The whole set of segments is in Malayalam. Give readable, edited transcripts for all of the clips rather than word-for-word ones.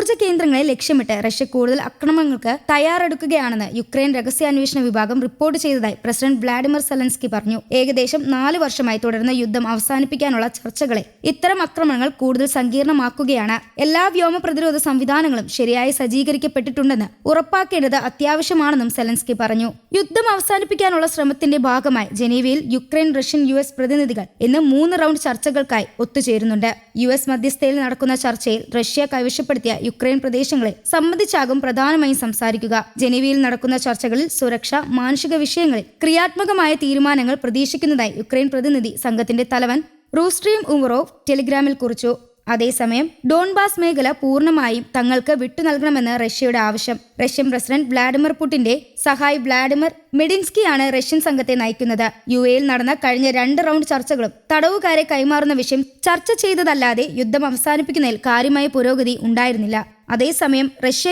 ഊർജ്ജ കേന്ദ്രങ്ങളെ ലക്ഷ്യമിട്ട് റഷ്യ കൂടുതൽ ആക്രമണങ്ങൾക്ക് തയ്യാറെടുക്കുകയാണെന്ന് യുക്രൈൻ രഹസ്യാന്വേഷണ വിഭാഗം റിപ്പോർട്ട് ചെയ്തതായി പ്രസിഡന്റ് വ്ളാഡിമിർ സെലൻസ്കി പറഞ്ഞു. ഏകദേശം 4 വർഷമായി തുടരുന്ന യുദ്ധം അവസാനിപ്പിക്കാനുള്ള ചർച്ചകളെ ഇത്തരം ആക്രമണങ്ങൾ കൂടുതൽ സങ്കീർണമാക്കുകയാണ്. എല്ലാ വ്യോമ പ്രതിരോധ സംവിധാനങ്ങളും ശരിയായി സജ്ജീകരിക്കപ്പെട്ടിട്ടുണ്ടെന്ന് ഉറപ്പാക്കേണ്ടത് അത്യാവശ്യമാണെന്നും സെലൻസ്കി പറഞ്ഞു. യുദ്ധം അവസാനിപ്പിക്കാനുള്ള ശ്രമത്തിന്റെ ഭാഗമായി ജനീവയിൽ യുക്രൈൻ, റഷ്യൻ, US പ്രതിനിധികൾ ഇന്ന് 3 റൗണ്ട് ചർച്ചകൾക്കായി ഒത്തുചേരുന്നുണ്ട്. US മധ്യസ്ഥതയിൽ നടക്കുന്ന ചർച്ചയിൽ റഷ്യ കൈവശപ്പെടുത്തിയ യുക്രൈൻ പ്രദേശങ്ങളെ സംബന്ധിച്ചാകും പ്രധാനമായും സംസാരിക്കുക. ജനീവയിൽ നടക്കുന്ന ചർച്ചകളിൽ സുരക്ഷ, മാനുഷിക വിഷയങ്ങളിൽ ക്രിയാത്മകമായ തീരുമാനങ്ങൾ പ്രതീക്ഷിക്കുന്നതായി യുക്രൈൻ പ്രതിനിധി സംഘത്തിന്റെ തലവൻ റൂസ്ട്രീം ഉമറോവ് ടെലിഗ്രാമിൽ കുറിച്ചു. അതേസമയം ഡോൺബാസ് മേഖല പൂർണ്ണമായും തങ്ങൾക്ക് വിട്ടുനൽകണമെന്ന് റഷ്യയുടെ ആവശ്യം. റഷ്യൻ പ്രസിഡന്റ് വ്ളാഡിമിർ പുടിന്റെ സഹായി വ്ളാഡിമിർ മെഡിൻസ്കിയാണ് റഷ്യൻ സംഘത്തെ നയിക്കുന്നത്. UAEയിൽ നടന്ന കഴിഞ്ഞ 2 റൗണ്ട് ചർച്ചകളും തടവുകാരെ കൈമാറുന്ന വിഷയം ചർച്ച ചെയ്തതല്ലാതെ യുദ്ധം അവസാനിപ്പിക്കുന്നതിൽ കാര്യമായ പുരോഗതി ഉണ്ടായിരുന്നില്ല. അതേസമയം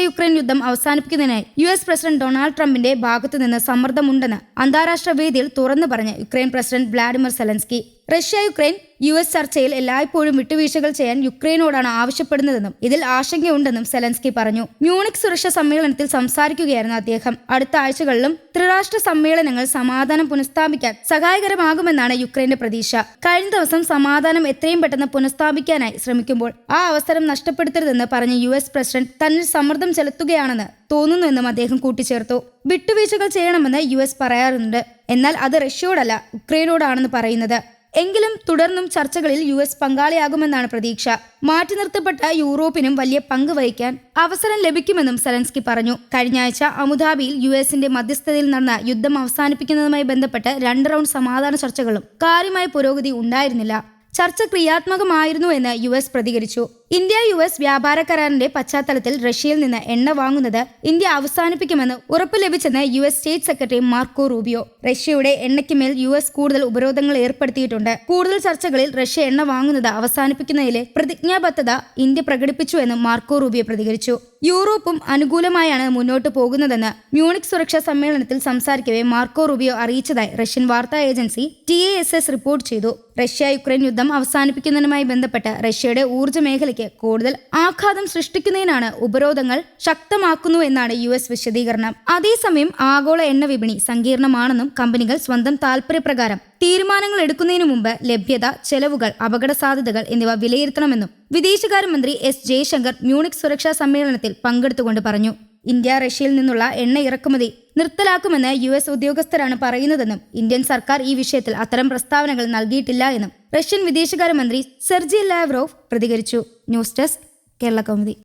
യുക്രൈൻ യുദ്ധം അവസാനിപ്പിക്കുന്നതിനായി US പ്രസിഡന്റ് ഡൊണാൾഡ് ട്രംപിന്റെ ഭാഗത്തുനിന്ന് സമ്മർദ്ദമുണ്ടെന്ന് അന്താരാഷ്ട്ര വേദിയിൽ തുറന്നു പറഞ്ഞ Ukraine president Vladimir Zelensky Ukraine US ചർച്ചയിൽ എല്ലായ്പ്പോഴും വിട്ടുവീഴ്ചകൾ ചെയ്യാൻ യുക്രൈനോടാണ് ആവശ്യപ്പെടുന്നതെന്നും ഇതിൽ ആശങ്കയുണ്ടെന്നും സെലൻസ്കി പറഞ്ഞു. മ്യൂണിക് സുരക്ഷാ സമ്മേളനത്തിൽ സംസാരിക്കുകയായിരുന്നു അദ്ദേഹം. അടുത്ത ആഴ്ചകളിലും ത്രിരാഷ്ട്ര സമ്മേളനങ്ങൾ സമാധാനം പുനഃസ്ഥാപിക്കാൻ സഹായകരമാകുമെന്നാണ് യുക്രൈന്റെ പ്രതീക്ഷ. കഴിഞ്ഞ ദിവസം സമാധാനം എത്രയും പെട്ടെന്ന് പുനഃസ്ഥാപിക്കാനായി ശ്രമിക്കുമ്പോൾ ആ അവസരം നഷ്ടപ്പെടുത്തരുതെന്ന് പറഞ്ഞ US പ്രസിഡന്റ് തന്നിൽ സമ്മർദ്ദം ചെലുത്തുകയാണെന്ന് തോന്നുന്നുവെന്നും അദ്ദേഹം കൂട്ടിച്ചേർത്തു. വിട്ടുവീഴ്ചകൾ ചെയ്യണമെന്ന് US പറയാറുണ്ട്, എന്നാൽ അത് റഷ്യയോടല്ല യുക്രൈനോടാണെന്ന് പറയുന്നത്. എങ്കിലും തുടർന്നും ചർച്ചകളിൽ US പങ്കാളിയാകുമെന്നാണ് പ്രതീക്ഷ. മാറ്റി നിർത്തപ്പെട്ട യൂറോപ്പിനും വലിയ പങ്ക് വഹിക്കാൻ അവസരം ലഭിക്കുമെന്നും സെലൻസ്കി പറഞ്ഞു. കഴിഞ്ഞ ആഴ്ച അബുദാബിയിൽ USന്റെ മധ്യസ്ഥതയിൽ നടന്ന യുദ്ധം അവസാനിപ്പിക്കുന്നതുമായി ബന്ധപ്പെട്ട് 2 റൗണ്ട് സമാധാന ചർച്ചകളും കാര്യമായ പുരോഗതി ഉണ്ടായിരുന്നില്ല. ചർച്ച ക്രിയാത്മകമായിരുന്നു എന്ന് US പ്രതികരിച്ചു. ഇന്ത്യ-US വ്യാപാര കരാറിന്റെ പശ്ചാത്തലത്തിൽ റഷ്യയിൽ നിന്ന് എണ്ണ വാങ്ങുന്നത് ഇന്ത്യ അവസാനിപ്പിക്കുമെന്ന് ഉറപ്പ് ലഭിച്ചെന്ന് US state secretary Marco Rubio. റഷ്യയുടെ എണ്ണയ്ക്ക് മേൽ US കൂടുതൽ ഉപരോധങ്ങൾ ഏർപ്പെടുത്തിയിട്ടുണ്ട്. കൂടുതൽ ചർച്ചകളിൽ റഷ്യ എണ്ണ വാങ്ങുന്നത് അവസാനിപ്പിക്കുന്നതിലെ പ്രതിജ്ഞാബദ്ധത ഇന്ത്യ പ്രകടിപ്പിച്ചുവെന്ന് മാർക്കോ റൂബിയോ പ്രതികരിച്ചു. യൂറോപ്പും അനുകൂലമായാണ് മുന്നോട്ട് പോകുന്നതെന്ന് മ്യൂണിക് സുരക്ഷാ സമ്മേളനത്തിൽ സംസാരിക്കവേ മാർക്കോ റൂബിയോ അറിയിച്ചതായി റഷ്യൻ വാർത്താ ഏജൻസി TASS റിപ്പോർട്ട് ചെയ്തു. യുക്രൈൻ യുദ്ധം അവസാനിപ്പിക്കുന്നതിനുമായി ബന്ധപ്പെട്ട് റഷ്യയുടെ ഊർജ്ജ മേഖലയ്ക്ക് കൂടുതൽ ആഘാതം സൃഷ്ടിക്കുന്നതിനാണ് ഉപരോധങ്ങൾ ശക്തമാക്കുന്നു എന്നാണ് US വിശദീകരണം. അതേസമയം ആഗോള എണ്ണ വിപണി സങ്കീർണമാണെന്നും കമ്പനികൾ സ്വന്തം താൽപര്യപ്രകാരം തീരുമാനങ്ങൾ എടുക്കുന്നതിനു മുമ്പ് ലഭ്യത, ചെലവുകൾ, അപകട സാധ്യതകൾ എന്നിവ വിലയിരുത്തണമെന്നും വിദേശകാര്യമന്ത്രി S ജയശങ്കർ മ്യൂണിക് സുരക്ഷാ സമ്മേളനത്തിൽ പങ്കെടുത്തുകൊണ്ട് പറഞ്ഞു. ഇന്ത്യ റഷ്യയിൽ നിന്നുള്ള എണ്ണ ഇറക്കുമതി നിർത്തലാക്കുമെന്ന് US ഉദ്യോഗസ്ഥരാണ് പറയുന്നതെന്നും ഇന്ത്യൻ സർക്കാർ ഈ വിഷയത്തിൽ അത്തരം പ്രസ്താവനകൾ നൽകിയിട്ടില്ല എന്നും റഷ്യൻ വിദേശകാര്യമന്ത്രി സെർജി ലാവ്റോവ് പ്രതികരിച്ചു. News desk, Kerala Kaumudi.